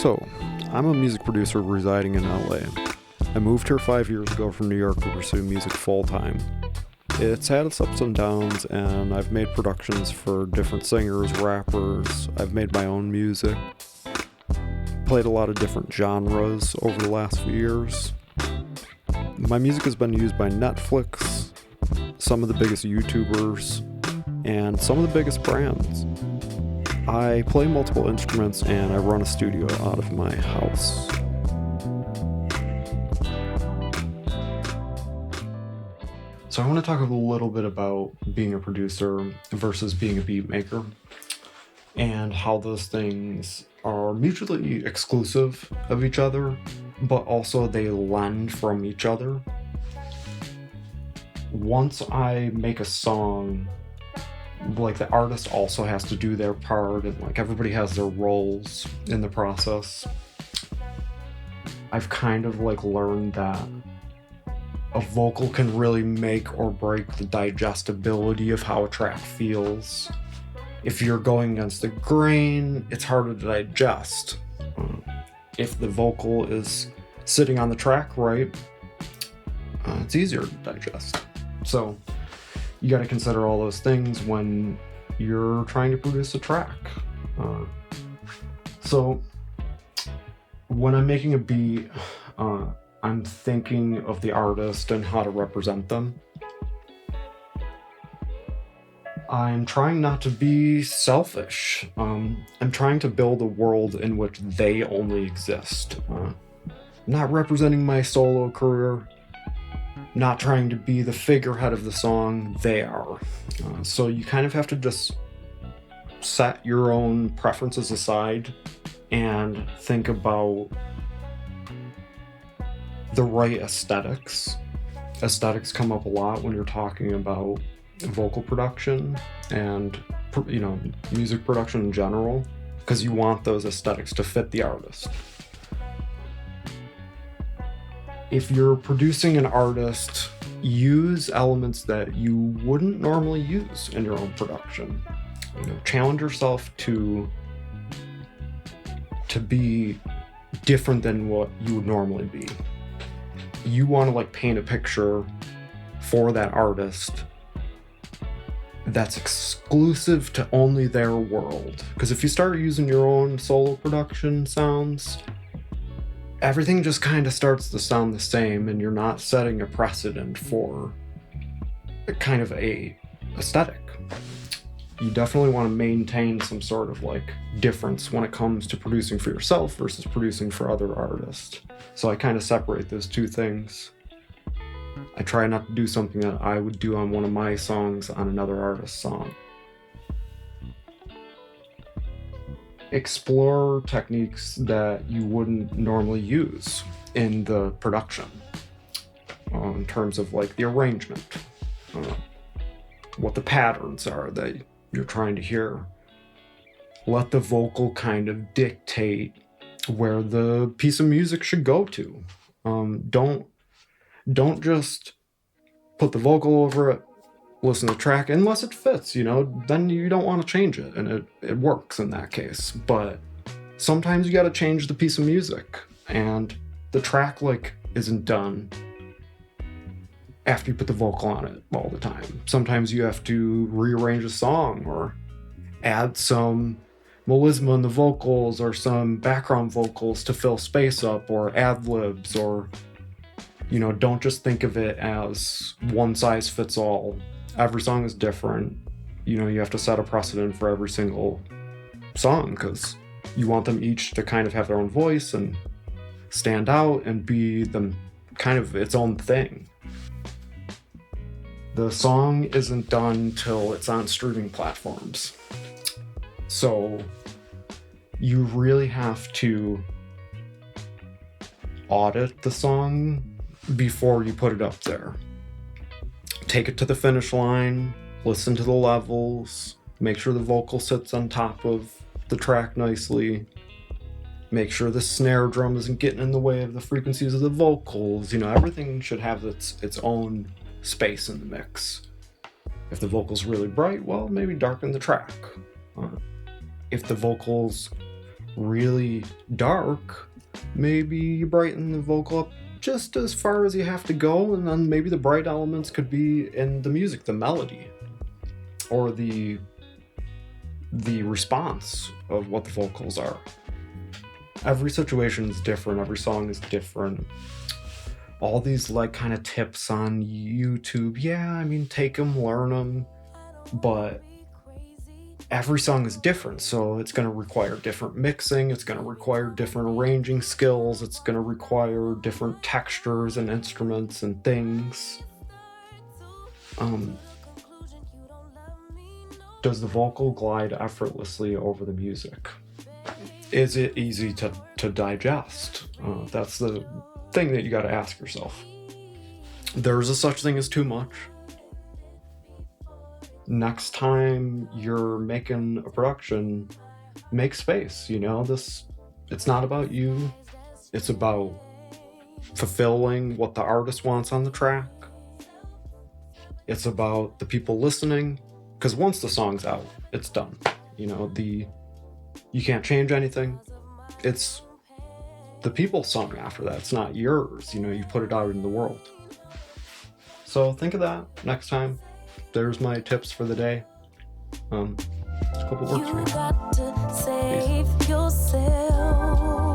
So, I'm a music producer residing in LA. I moved here 5 years ago from New York to pursue music full-time. It's had its ups and downs, and I've made productions for different singers, rappers. I've made my own music. Played a lot of different genres over the last few years. My music has been used by Netflix, some of the biggest YouTubers, and some of the biggest brands. I play multiple instruments and I run a studio out of my house. So I want to talk a little bit about being a producer versus being a beat maker and how those things are mutually exclusive of each other, but also they lend from each other. Once I make a song, like the artist also has to do their part, and like everybody has their roles in the process. I've kind of like learned that a vocal can really make or break the digestibility of how a track feels. If you're going against the grain, it's harder to digest. If the vocal is sitting on the track right, it's easier to digest. So you got to consider all those things when you're trying to produce a track. So when I'm making a beat, I'm thinking of the artist and how to represent them. I'm trying not to be selfish. I'm trying to build a world in which they only exist. I'm not representing my solo career. Not trying to be the figurehead of the song, they are. So you kind of have to just set your own preferences aside and think about the right aesthetics. Aesthetics come up a lot when you're talking about vocal production and, music production in general, because you want those aesthetics to fit the artist. If you're producing an artist, use elements that you wouldn't normally use in your own production. Challenge yourself to be different than what you would normally be. You want to paint a picture for that artist that's exclusive to only their world. Because if you start using your own solo production sounds, everything just kind of starts to sound the same, and you're not setting a precedent for kind of a aesthetic. You definitely want to maintain some sort of difference when it comes to producing for yourself versus producing for other artists. So I kind of separate those two things. I try not to do something that I would do on one of my songs on another artist's song. Explore techniques that you wouldn't normally use in the production, in terms of the arrangement, what the patterns are that you're trying to hear. Let the vocal kind of dictate where the piece of music should go to. Don't just put the vocal over it, listen to the track, unless it fits, then you don't want to change it, and it works in that case. But sometimes you got to change the piece of music, and the track isn't done after you put the vocal on it all the time. Sometimes you have to rearrange a song or add some melisma in the vocals or some background vocals to fill space up, or ad-libs, or don't just think of it as one size fits all. Every song is different. You have to set a precedent for every single song, because you want them each to kind of have their own voice and stand out and be them kind of its own thing. The song isn't done till it's on streaming platforms. So you really have to audit the song before you put it up there. Take it to the finish line, listen to the levels, make sure the vocal sits on top of the track nicely, make sure the snare drum isn't getting in the way of the frequencies of the vocals. Everything should have its own space in the mix. If the vocal's really bright, well, maybe darken the track. If the vocals really dark, maybe you brighten the vocal up just as far as you have to go, and then maybe the bright elements could be in the music, the melody, or the response of what the vocals are. Every situation is different, every song is different. All these like kind of tips on YouTube, yeah, I mean, take them, learn them, but every song is different, so it's going to require different mixing, it's going to require different arranging skills, it's going to require different textures and instruments and things. Does the vocal glide effortlessly over the music? Is it easy to digest? That's the thing that you got to ask yourself. There's a such thing as too much. Next time you're making a production, make space. It's not about you. It's about fulfilling what the artist wants on the track. It's about the people listening, because once the song's out, it's done. You can't change anything. It's the people's song after that. It's not yours. You put it out in the world. So think of that next time. There's my tips for the day. Hope it works for you. You got to save yourself.